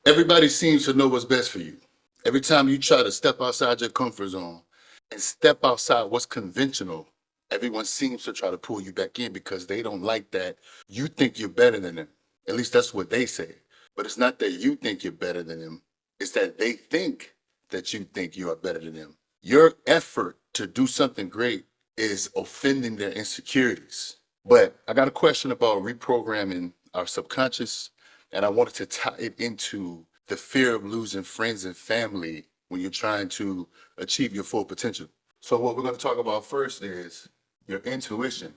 Everybody seems to know what's best for you. Every time you try to step outside your comfort zone and step outside what's conventional, everyone seems to try to pull you back in because they don't like that you think you're better than them. At least that's what they say. But it's not that you think you're better than them, it's that they think that you think you are better than them. Your effort to do something great is offending their insecurities. But I got a question about reprogramming our subconscious, and I wanted to tie it into the fear of losing friends and family when you're trying to achieve your full potential. So, what we're going to talk about first is your intuition.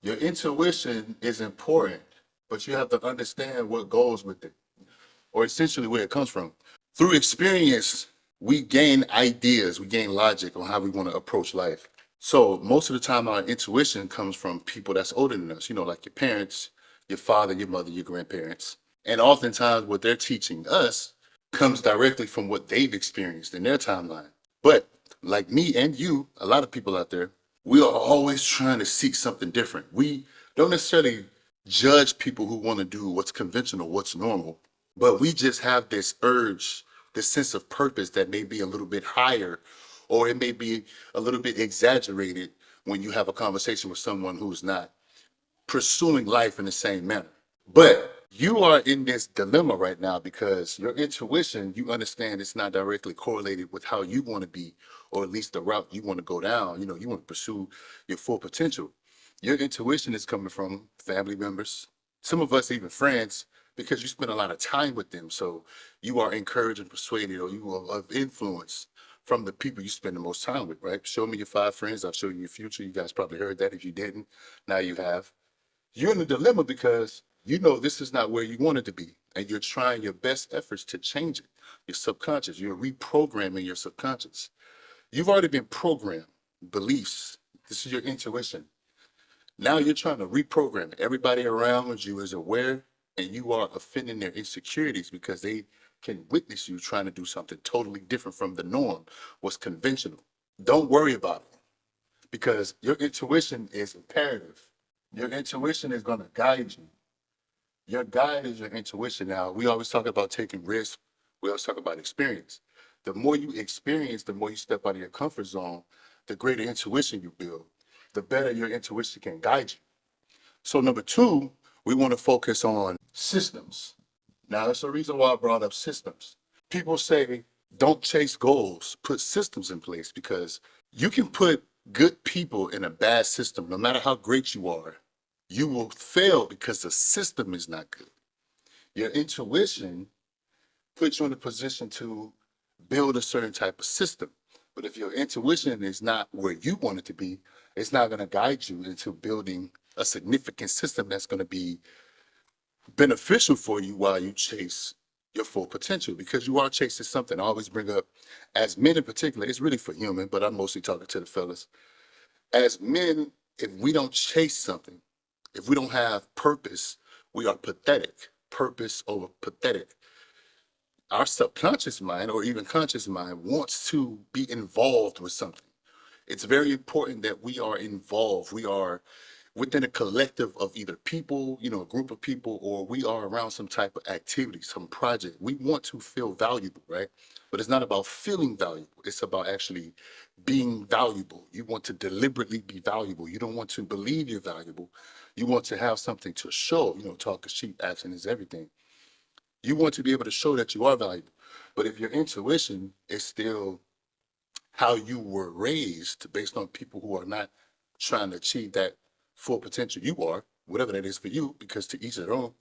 Your intuition is important, but you have to understand what goes with it, or essentially where it comes from. Through experience, we gain ideas, we gain logic on how we want to approach life. So most of the time, our intuition comes from people that's older than us, like your parents, your father, your mother, your grandparents. And oftentimes, what they're teaching us comes directly from what they've experienced in their timeline. But like me and you, a lot of people out there, we are always trying to seek something different. We don't necessarily judge people who want to do what's conventional, what's normal, but we just have this urge, this sense of purpose that may be a little bit higher, or it may be a little bit exaggerated when you have a conversation with someone who's not pursuing life in the same manner. But you are in this dilemma right now because your intuition, you understand it's not directly correlated with how you want to be, or at least the route you want to go down. You want to pursue your full potential. Your intuition is coming from family members, some of us even friends, because you spend a lot of time with them. So you are encouraged and persuaded, or you are of influence from the people you spend the most time with, right? Show me your 5 friends, I'll show you your future. You guys probably heard that. If you didn't, now you have. You're in a dilemma because you know this is not where you wanted to be, and you're trying your best efforts to change it. Your subconscious, you're reprogramming your subconscious. You've already been programmed, beliefs. This is your intuition. Now you're trying to reprogram it. Everybody around you is aware, and you are offending their insecurities because they can witness you trying to do something totally different from the norm, what's conventional. Don't worry about it because your intuition is imperative. Your intuition is going to guide you. Your guide is your intuition. Now, we always talk about taking risks. We always talk about experience. The more you experience, the more you step out of your comfort zone, the greater intuition you build, the better your intuition can guide you. So number two, we want to focus on systems. Now, that's the reason why I brought up systems. People say, don't chase goals, put systems in place, because you can put good people in a bad system. No matter how great you are, you will fail because the system is not good. Your intuition puts you in a position to build a certain type of system. But if your intuition is not where you want it to be, it's not going to guide you into building a significant system that's going to be beneficial for you while you chase your full potential, because you are chasing something. I always bring up, as men in particular, it's really for human, but I'm mostly talking to the fellas. As men, if we don't chase something, if we don't have purpose, we are pathetic. Purpose over pathetic. Our subconscious mind, or even conscious mind, wants to be involved with something. It's very important that we are involved. We are within a collective of either people, a group of people, or we are around some type of activity, some project. We want to feel valuable, right? But it's not about feeling valuable. It's about actually being valuable. You want to deliberately be valuable. You don't want to believe you're valuable. You want to have something to show. Talk is cheap, action is everything. You want to be able to show that you are valuable. But if your intuition is still how you were raised based on people who are not trying to achieve that full potential you are, whatever that is for you, because to each their own,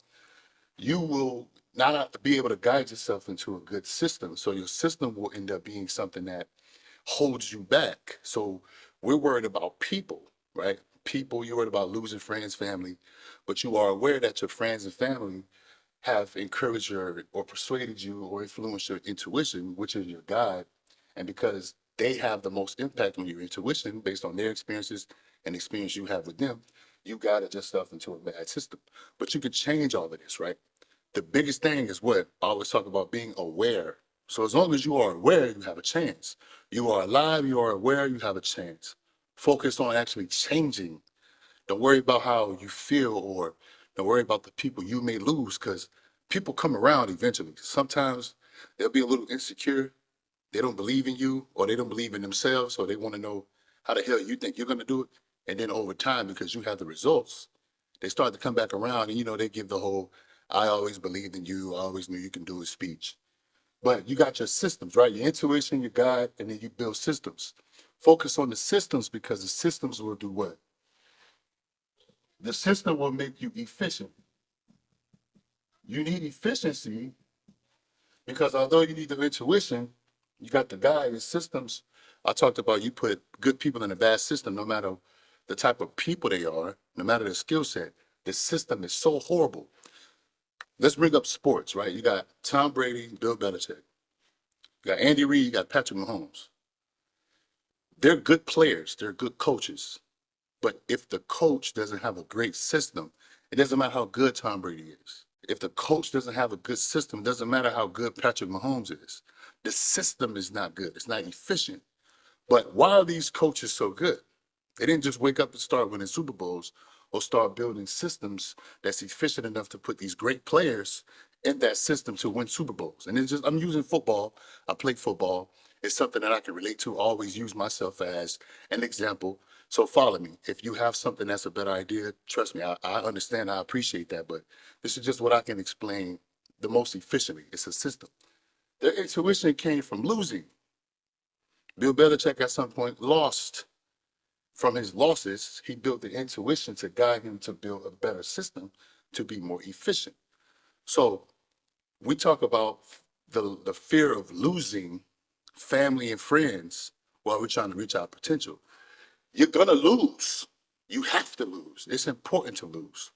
you will not be able to guide yourself into a good system. So your system will end up being something that holds you back. So we're worried about people, right? People, you're worried about losing friends, family, but you are aware that your friends and family have encouraged your or persuaded you or influenced your intuition, which is your guide. And because they have the most impact on your intuition based on their experiences and experience you have with them, you guided yourself into a bad system. But you can change all of this, right? The biggest thing is what I always talk about, being aware. So as long as you are aware, you have a chance. You are alive, you are aware, you have a chance. Focus on actually changing. Don't worry about how you feel, or don't worry about the people you may lose, because People come around eventually. Sometimes they'll be a little insecure. They don't believe in you, or they don't believe in themselves, or they want to know how the hell you think you're going to do it. And then over time, because you have the results, they start to come back around, and they give the whole "I always believed in you, I always knew you can do it" speech. But you got your systems, right? Your intuition, your guide, and then you build systems. Focus on the systems, because the systems will do what? The system will make you efficient. You need efficiency because although you need the intuition, you got the guide, your systems. I talked about you put good people in a bad system, no matter the type of people they are, no matter their skill set. The system is so horrible. Let's bring up sports, right? You got Tom Brady, Bill Belichick. You got Andy Reid, you got Patrick Mahomes. They're good players, they're good coaches. But if the coach doesn't have a great system, it doesn't matter how good Tom Brady is. If the coach doesn't have a good system, it doesn't matter how good Patrick Mahomes is. The system is not good. It's not efficient. But why are these coaches so good? They didn't just wake up and start winning Super Bowls or start building systems that's efficient enough to put these great players in that system to win Super Bowls. And it's just, I'm using football. I play football. It's something that I can relate to, always use myself as an example. So follow me. If you have something that's a better idea, trust me, I understand, I appreciate that. But this is just what I can explain the most efficiently. It's a system. Their intuition came from losing. Bill Belichick at some point lost. From his losses, he built the intuition to guide him to build a better system to be more efficient. So we talk about the fear of losing family and friends while we're trying to reach our potential. You're gonna lose. You have to lose. It's important to lose.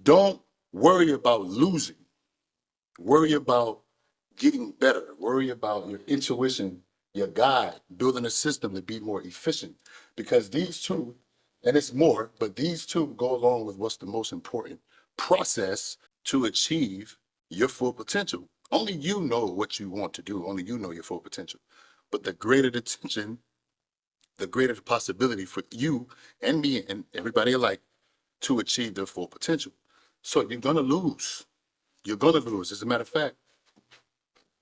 Don't worry about losing. Worry about getting better. Worry about your intuition, your guide, building a system to be more efficient. Because these two, and it's more, but these two go along with what's the most important process to achieve your full potential. Only you know what you want to do. Only you know your full potential. But the greater the tension, the greater the possibility for you and me and everybody alike to achieve their full potential. So you're gonna lose. You're gonna lose. As a matter of fact,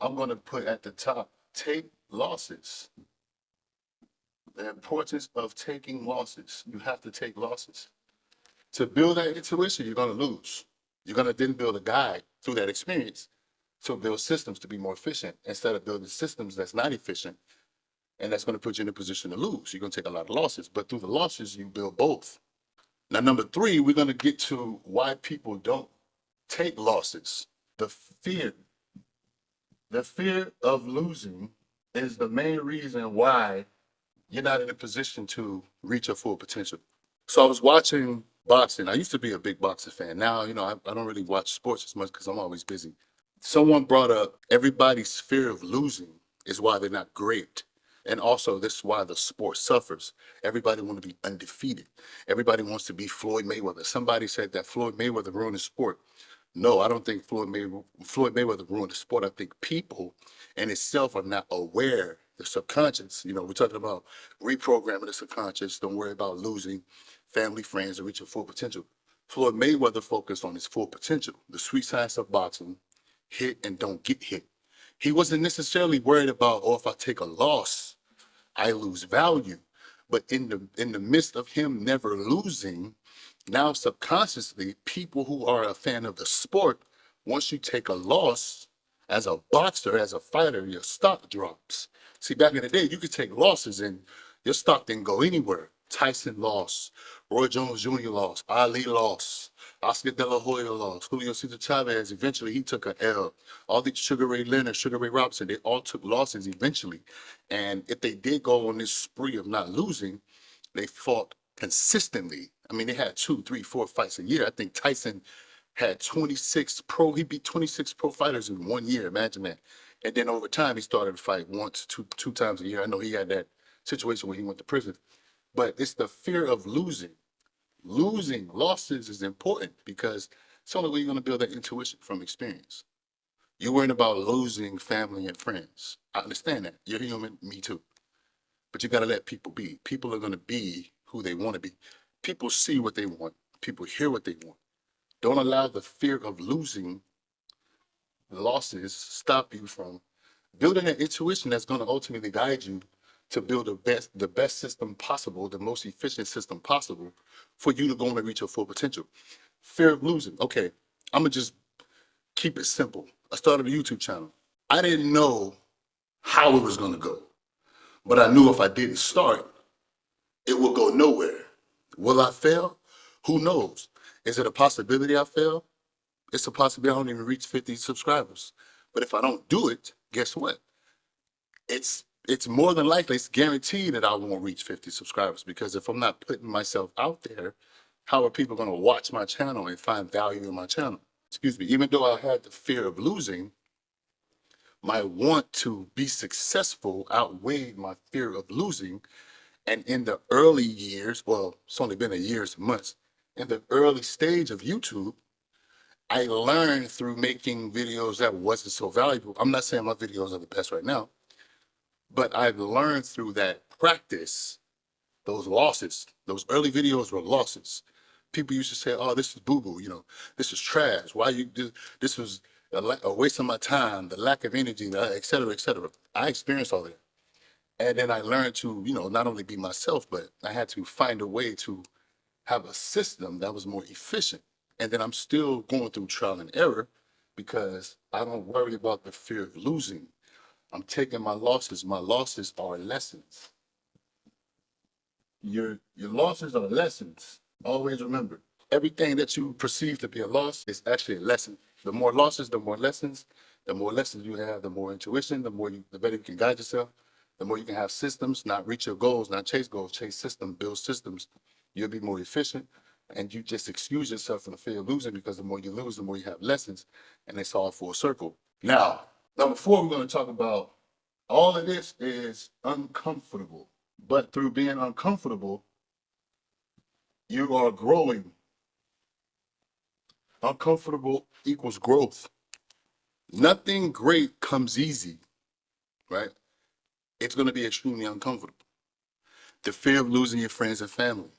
I'm gonna put at the top, take losses. The importance of taking losses. You have to take losses. To build that intuition, you're gonna lose. You're gonna then build a guide through that experience to build systems to be more efficient instead of building systems that's not efficient, and that's going to put you in a position to lose. You're going to take a lot of losses, but through the losses, you build both. Now, number three, we're going to get to why people don't take losses. The fear. The fear of losing is the main reason why you're not in a position to reach your full potential. So I was watching boxing. I used to be a big boxing fan. Now, I don't really watch sports as much because I'm always busy. Someone brought up everybody's fear of losing is why they're not great. And also, this is why the sport suffers. Everybody wants to be undefeated. Everybody wants to be Floyd Mayweather. Somebody said that Floyd Mayweather ruined the sport. No, I don't think Floyd Mayweather ruined the sport. I think people in itself are not aware. The subconscious, we're talking about reprogramming the subconscious. Don't worry about losing family, friends, or reach your full potential. Floyd Mayweather focused on his full potential, the sweet science of boxing, hit and don't get hit. He wasn't necessarily worried about, oh, if I take a loss, I lose value. But in the midst of him never losing, now subconsciously, people who are a fan of the sport, once you take a loss as a boxer, as a fighter, your stock drops. See, back in the day, you could take losses and your stock didn't go anywhere. Tyson lost, Roy Jones Jr. lost, Ali lost, Oscar De La Hoya lost, Julio Cesar Chavez, eventually he took an L. All these Sugar Ray Leonard, Sugar Ray Robinson, they all took losses eventually. And if they did go on this spree of not losing, they fought consistently. I mean, they had 2, 3, 4 fights a year. I think Tyson had 26 pro, he beat 26 pro fighters in 1 year. Imagine that. And then over time, he started to fight once, two times a year. I know he had that situation where he went to prison. But it's the fear of losing. Losing losses is important because it's the only way you're going to build that intuition from experience. You're worrying about losing family and friends. I understand that. You're human, me too. But you got to let people be. People are going to be who they want to be. People see what they want. People hear what they want. Don't allow the fear of losing losses stop you from building an intuition that's going to ultimately guide you to build the best system possible, the most efficient system possible for you to go and reach your full potential. Fear of losing. Okay, I'm gonna just keep it simple. I started a YouTube channel. I didn't know how it was gonna go, but I knew if I didn't start, it would go nowhere. Will I fail? Who knows? Is it a possibility I fail? It's a possibility I don't even reach 50 subscribers. But if I don't do it, guess what? It's more than likely, it's guaranteed that I won't reach 50 subscribers, because if I'm not putting myself out there, how are people going to watch my channel and find value in my channel? Excuse me. Even though I had the fear of losing, my want to be successful outweighed my fear of losing. And in the early years, well, it's only been a year and months, in the early stage of YouTube, I learned through making videos that wasn't so valuable. I'm not saying my videos are the best right now, but I've learned through that practice, those losses. Those early videos were losses. People used to say, "Oh, this is boo-boo, this is trash. Why you do this was a waste of my time, the lack of energy, et cetera, et cetera." I experienced all that. And then I learned to, not only be myself, but I had to find a way to have a system that was more efficient. And then I'm still going through trial and error, because I don't worry about the fear of losing. I'm taking my losses. My losses are lessons. Your losses are lessons. Always remember, everything that you perceive to be a loss is actually a lesson. The more losses, the more lessons. The more lessons you have, the more intuition, the better you can guide yourself. The more you can have systems, not reach your goals, not chase goals, chase systems, build systems. You'll be more efficient, and you just excuse yourself from the fear of losing, because the more you lose, the more you have lessons, and it's all full circle. Now, number four, we're going to talk about all of this is uncomfortable, but through being uncomfortable, you are growing. Uncomfortable equals growth. Nothing great comes easy, right? It's going to be extremely uncomfortable. The fear of losing your friends and family,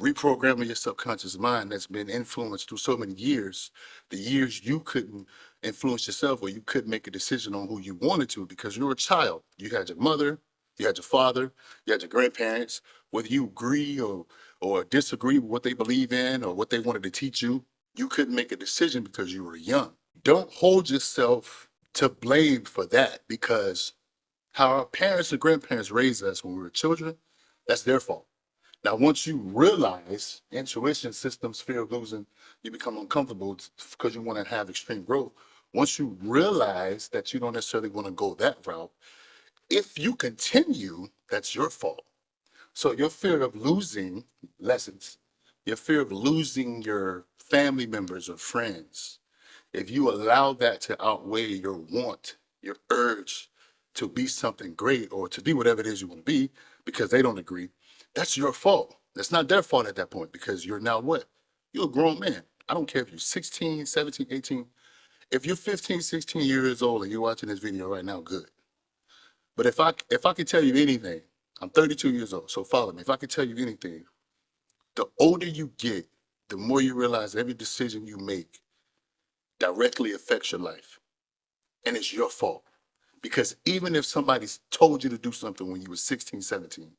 reprogramming your subconscious mind that's been influenced through so many years, the years you couldn't influence yourself, or you couldn't make a decision on who you wanted to because you were a child. You had your mother, you had your father, you had your grandparents. Whether you agree or disagree with what they believe in or what they wanted to teach you, you couldn't make a decision because you were young. Don't hold yourself to blame for that, because how our parents and grandparents raised us when we were children, that's their fault. Now, once you realize intuition, systems, fear of losing, you become uncomfortable because you want to have extreme growth. Once you realize that you don't necessarily want to go that route, if you continue, that's your fault. So your fear of losing lessons, your fear of losing your family members or friends, if you allow that to outweigh your want, your urge to be something great or to be whatever it is you want to be because they don't agree, that's your fault. That's not their fault at that point, because you're now what? You're a grown man. I don't care if you're 16, 17, 18. If you're 15, 16 years old and you're watching this video right now, good. But if I could tell you anything, I'm 32 years old, so follow me. If I could tell you anything, the older you get, the more you realize every decision you make directly affects your life. And it's your fault. Because even if somebody's told you to do something when you were 16, 17,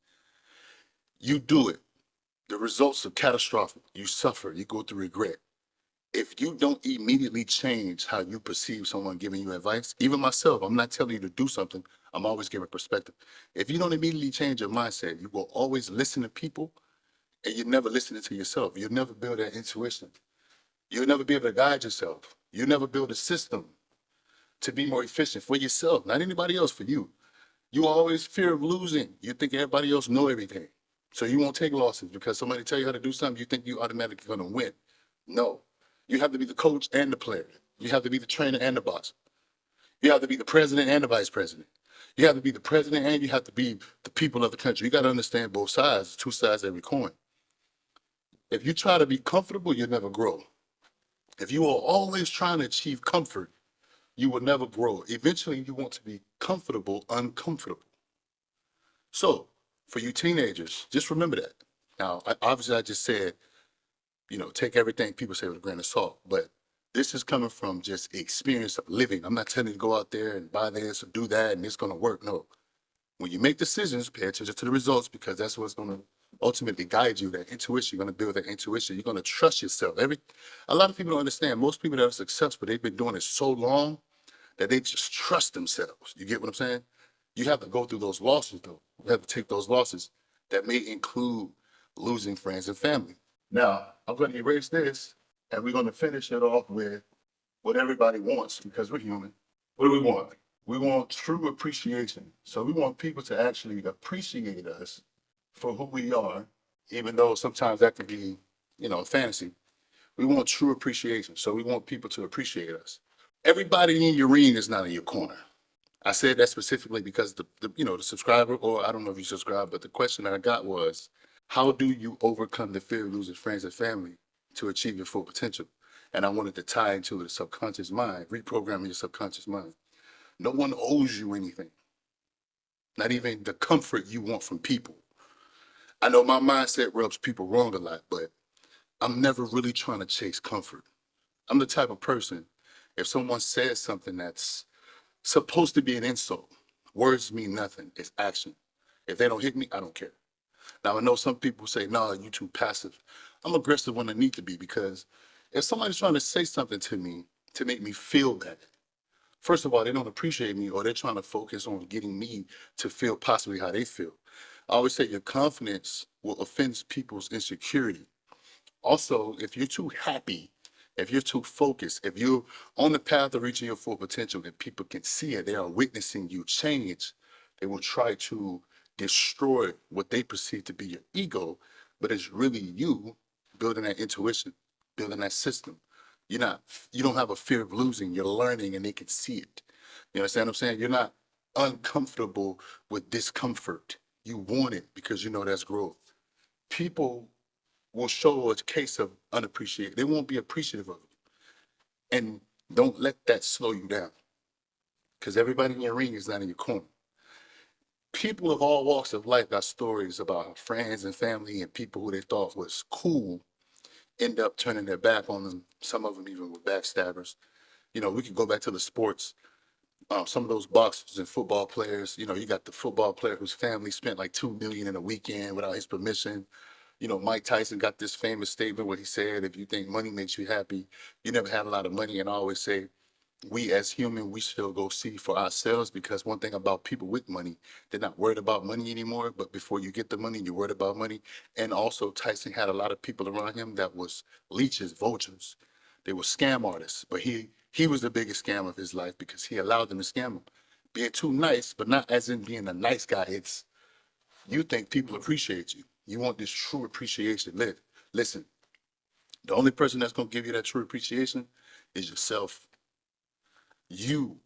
you do it. The results are catastrophic. You suffer. You go through regret. If you don't immediately change how you perceive someone giving you advice, even myself, I'm not telling you to do something. I'm always giving perspective. If you don't immediately change your mindset, you will always listen to people and you're never listening to yourself. You'll never build that intuition. You'll never be able to guide yourself. You'll never build a system to be more efficient for yourself, not anybody else, for you. You always fear of losing. You think everybody else know everything. So you won't take losses because somebody tell you how to do something, you think you automatically going to win. No. You have to be the coach and the player. You have to be the trainer and the boss. You have to be the president and the vice president. You have to be the president and you have to be the people of the country. You got to understand both sides, two sides of every coin. If you try to be comfortable, you'll never grow. If you are always trying to achieve comfort, you will never grow. Eventually, you want to be comfortable, uncomfortable. So, for you teenagers, just remember that. Now, obviously, I just said, take everything people say with a grain of salt, but This is coming from just experience of living. I'm not telling you to go out there and buy this or do that and it's going to work. No. When you make decisions, pay attention to the results because that's what's going to ultimately guide you. That intuition, you're going to build that intuition. You're going to trust yourself. A lot of people don't understand. Most people that are successful, they've been doing it so long that they just trust themselves. You get what I'm saying? You have to go through those losses, though. You have to take those losses that may include losing friends and family. Now, I'm going to erase this, and we're going to finish it off with what everybody wants because we're human. What do we want? We want true appreciation. So we want people to actually appreciate us for who we are, even though sometimes that can be, fantasy. We want true appreciation. So we want people to appreciate us. Everybody in your ring is not in your corner. I said that specifically because the subscriber, or I don't know if you subscribe, but the question that I got was, how do you overcome the fear of losing friends and family to achieve your full potential? And I wanted to tie into the subconscious mind, reprogramming your subconscious mind. No one owes you anything, not even the comfort you want from people. I know my mindset rubs people wrong a lot, but I'm never really trying to chase comfort. I'm the type of person, if someone says something that's supposed to be an insult, words mean nothing. It's action. If they don't hit me, I don't care. Now, I know some people say, no, you're too passive. I'm aggressive when I need to be because if somebody's trying to say something to me to make me feel bad, first of all, they don't appreciate me or they're trying to focus on getting me to feel possibly how they feel. I always say your confidence will offend people's insecurity. Also, if you're too happy, if you're too focused, if you're on the path of reaching your full potential and people can see it, they are witnessing you change, they will try to destroy what they perceive to be your ego, but it's really you building that intuition, building that system. You don't have a fear of losing, you're learning and they can see it. You understand what I'm saying? You're not uncomfortable with discomfort. You want it because you know that's growth. People will show a case of unappreciated. They won't be appreciative of it. And don't let that slow you down because everybody in your ring is not in your corner. People of all walks of life got stories about friends and family and people who they thought was cool end up turning their back on them. Some of them even were backstabbers. We could go back to the sports. Some of those boxers and football players, you got the football player whose family spent like $2 million in a weekend without his permission. Mike Tyson got this famous statement where he said, if you think money makes you happy, you never had a lot of money. And I always say, we as human, we should go see for ourselves because one thing about people with money, they're not worried about money anymore. But before you get the money, you're worried about money. And also Tyson had a lot of people around him that was leeches, vultures. They were scam artists, but he was the biggest scam of his life because he allowed them to scam him. Being too nice, but not as in being a nice guy. It's you think people appreciate you. You want this true appreciation. Listen, the only person that's going to give you that true appreciation is yourself. You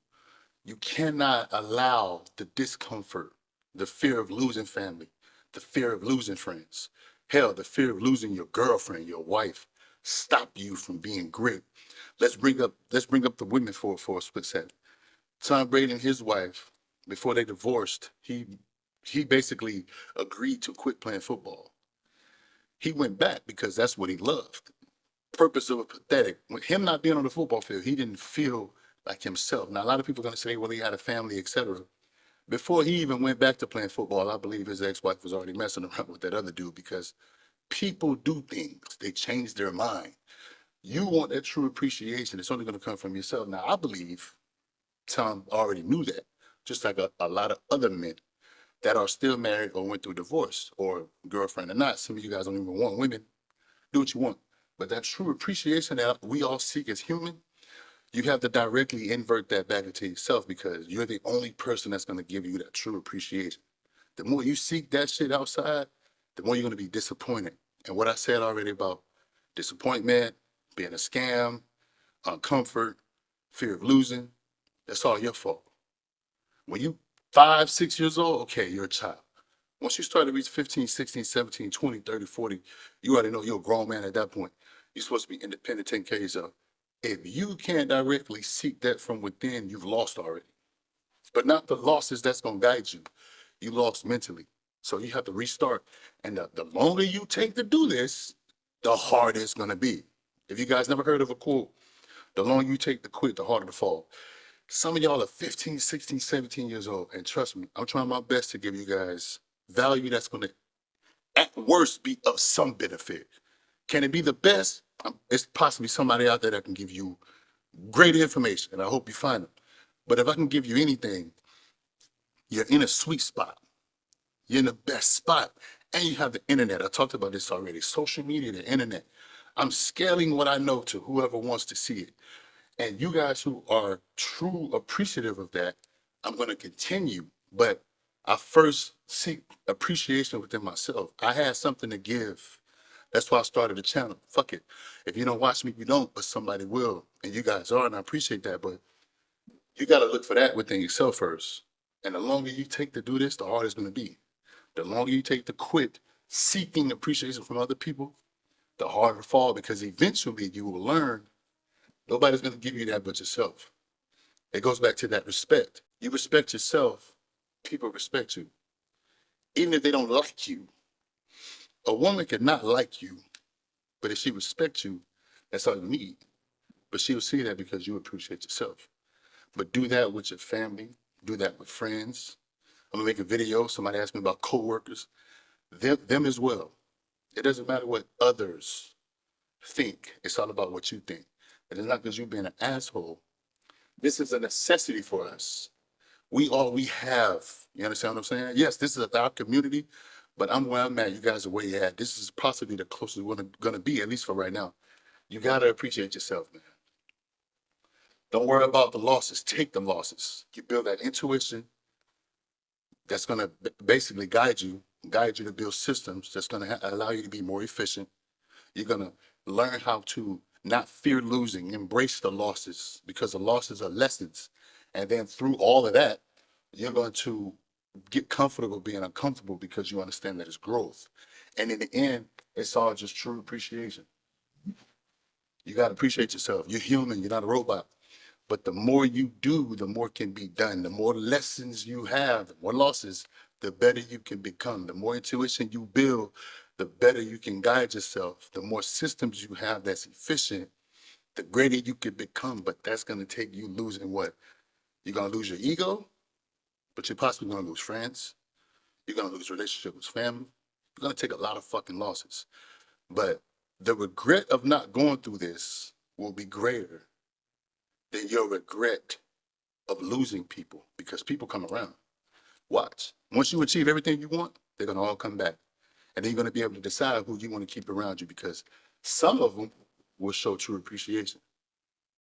you cannot allow the discomfort, the fear of losing family, the fear of losing friends, hell, the fear of losing your girlfriend, your wife, stop you from being great. Let's bring up the women for a split second. Tom Brady and his wife, before they divorced, he basically agreed to quit playing football. He went back because that's what he loved. Purpose of a pathetic. With him not being on the football field, he didn't feel like himself. Now, a lot of people are going to say, well, he had a family, etc. Before he even went back to playing football, I believe his ex-wife was already messing around with that other dude because people do things. They change their mind. You want that true appreciation. It's only going to come from yourself. Now, I believe Tom already knew that, just like a lot of other men that are still married or went through divorce or girlfriend or not. Some of you guys don't even want women. Do what you want. But that true appreciation that we all seek as human, you have to directly invert that back into yourself because you're the only person that's going to give you that true appreciation. The more you seek that shit outside, the more you're going to be disappointed. And what I said already about disappointment, being a scam, uncomfort, fear of losing, that's all your fault. When you 5, 6 years old, okay, you're a child. Once you start to reach 15, 16, 17, 20, 30, 40, you already know you're a grown man at that point. You're supposed to be independent, taking care of yourself. If you can't directly seek that from within, you've lost already. But not the losses that's going to guide you. You lost mentally. So you have to restart. And the longer you take to do this, the harder it's going to be. If you guys never heard of a quote, The longer you take to quit, the harder to fall. Some of y'all are 15, 16, 17 years old. And trust me, I'm trying my best to give you guys value that's going to, at worst, be of some benefit. Can it be the best? It's possibly somebody out there that can give you great information, and I hope you find them. But if I can give you anything, you're in a sweet spot. You're in the best spot. And you have the internet. I talked about this already. Social media, the internet. I'm scaling what I know to whoever wants to see it. And you guys who are true appreciative of that, I'm going to continue. But I first seek appreciation within myself. I had something to give. That's why I started the channel. Fuck it. If you don't watch me, you don't, but somebody will. And you guys are, and I appreciate that. But you got to look for that within yourself first. And the longer you take to do this, the harder it's going to be. The longer you take to quit seeking appreciation from other people, the harder to fall, because eventually you will learn nobody's going to give you that but yourself. It goes back to that respect. You respect yourself, people respect you. Even if they don't like you. A woman could not like you, but if she respects you, that's all you need. But she will see that because you appreciate yourself. But do that with your family. Do that with friends. I'm gonna make a video. Somebody asked me about coworkers. Them as well. It doesn't matter what others think. It's all about what you think. And it's not because you're being an asshole. This is a necessity for us. We all we have. You understand what I'm saying? Yes, this is our community, but I'm where I'm at. You guys are where you're at. This is possibly the closest we're gonna be, at least for right now. You gotta appreciate yourself, man. Don't worry about the losses. Take the losses. You build that intuition that's gonna basically guide you to build systems that's gonna allow you to be more efficient. You're gonna learn how to not fear losing, embrace the losses because the losses are lessons. And then through all of that, you're going to get comfortable being uncomfortable because you understand that it's growth. And in the end, it's all just true appreciation. You got to appreciate yourself. You're human, you're not a robot. But the more you do, the more can be done. The more lessons you have, the more losses, the better you can become. The more intuition you build, the better you can guide yourself. The more systems you have that's efficient, the greater you can become. But that's going to take you losing what? You're going to lose your ego, but you're possibly going to lose friends. You're going to lose relationship with family. You're going to take a lot of fucking losses. But the regret of not going through this will be greater than your regret of losing people because people come around. Watch. Once you achieve everything you want, they're going to all come back. And then you're going to be able to decide who you want to keep around you because some of them will show true appreciation.